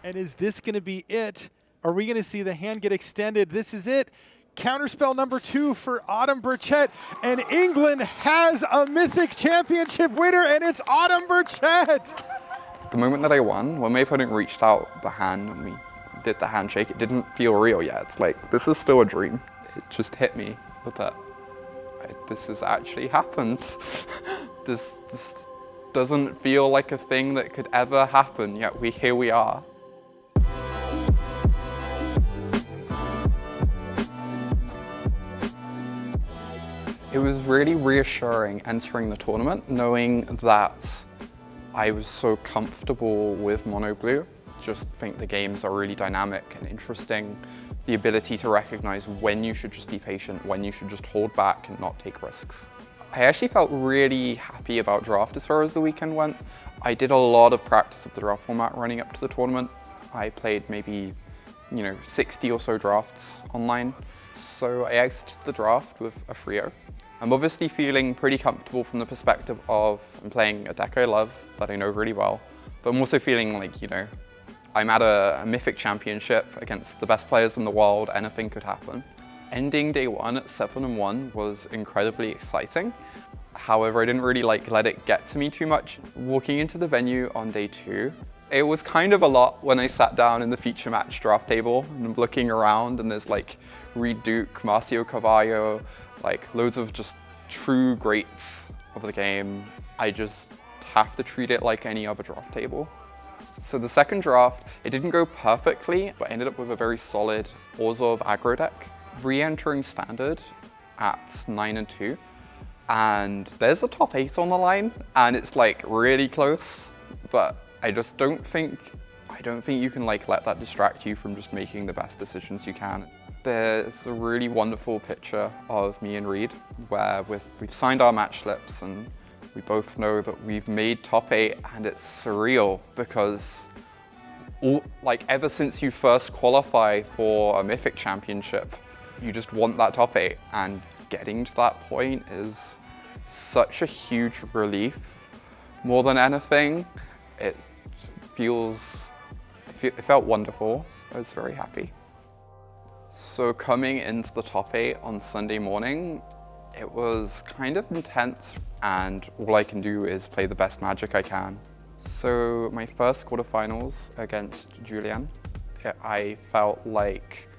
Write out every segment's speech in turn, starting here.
And is this going to be it? Are we going to see the hand get extended? This is it. Counterspell number 2 for Autumn Burchett. And England has a Mythic Championship winner, and it's Autumn Burchett. The moment that I won, when my opponent reached out the hand and we did the handshake, it didn't feel real yet. It's like, this is still a dream. It just hit me with that. This has actually happened. This doesn't feel like a thing that could ever happen, yet here we are. It was really reassuring entering the tournament, knowing that I was so comfortable with mono blue. Just think the games are really dynamic and interesting. The ability to recognize when you should just be patient, when you should just hold back and not take risks. I actually felt really happy about draft as far as the weekend went. I did a lot of practice of the draft format running up to the tournament. I played maybe, 60 or so drafts online. So I exited the draft with a Frio. I'm obviously feeling pretty comfortable from the perspective of I'm playing a deck I love, that I know really well, but I'm also feeling like, I'm at a Mythic Championship against the best players in the world, anything could happen. Ending day 1 at 7-1 was incredibly exciting. However, I didn't really let it get to me too much. Walking into the venue on day 2, it was kind of a lot when I sat down in the feature match draft table and I'm looking around and there's Reed Duke, Marcio Carvalho, loads of just true greats of the game. I just have to treat it like any other draft table. So the second draft, it didn't go perfectly, but I ended up with a very solid Orzhov aggro deck. Re-entering standard at 9-2, and there's a top 8 on the line, and it's really close, but I don't think you can let that distract you from just making the best decisions you can. There's a really wonderful picture of me and Reed where we've signed our match slips and we both know that we've made top 8, and it's surreal because ever since you first qualify for a Mythic Championship, you just want that top 8, and getting to that point is such a huge relief. More than anything, it felt wonderful. I was very happy. So coming into the top 8 on Sunday morning, it was kind of intense, and all I can do is play the best Magic I can. So my first quarterfinals against Julian, I felt like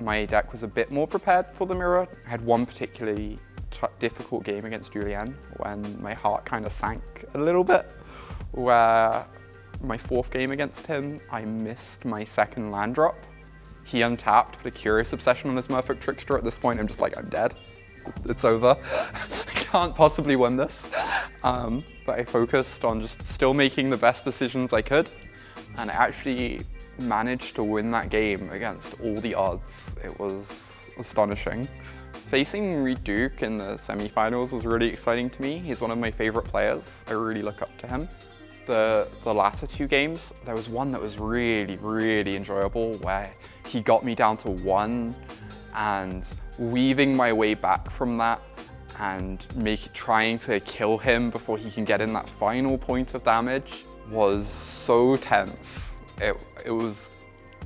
my deck was a bit more prepared for the mirror. I had one particularly difficult game against Julian when my heart kind of sank a little bit, where my 4th game against him, I missed my 2nd land drop. He untapped, put a Curious Obsession on his Merfolk Trickster. At this point, I'm just I'm dead. It's over. I can't possibly win this. But I focused on just still making the best decisions I could, and I actually managed to win that game against all the odds. It was astonishing. Facing Reed Duke in the semi-finals was really exciting to me. He's one of my favorite players. I really look up to him. The latter 2 games, there was one that was really, really enjoyable where he got me down to 1, and weaving my way back from that and trying to kill him before he can get in that final point of damage was so tense. It was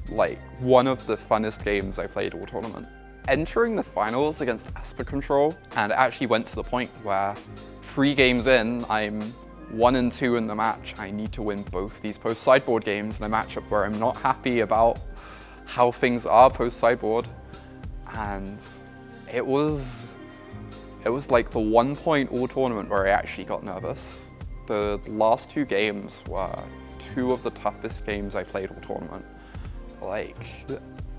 one of the funnest games I played all tournament. Entering the finals against Esper Control, and it actually went to the point where 3 games in, I'm 1-2 in the match. I need to win both these post-sideboard games in a matchup where I'm not happy about how things are post-sideboard. And it was the 1 point all tournament where I actually got nervous. The last 2 games were 2 of the toughest games I played all tournament.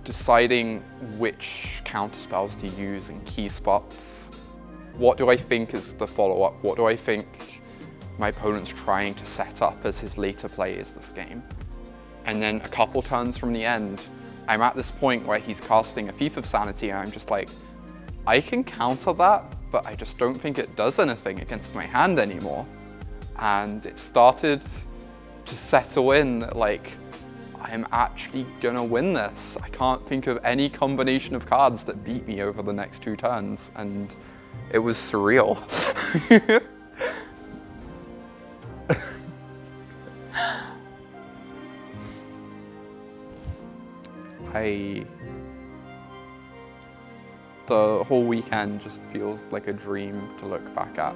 Deciding which counterspells to use in key spots. What do I think is the follow-up? What do I think my opponent's trying to set up as his later plays this game? And then a couple turns from the end, I'm at this point where he's casting a Thief of Sanity, and I'm just I can counter that, but I just don't think it does anything against my hand anymore. And it started to settle in that I'm actually gonna win this. I can't think of any combination of cards that beat me over the next 2 turns, and it was surreal. The whole weekend just feels like a dream to look back at.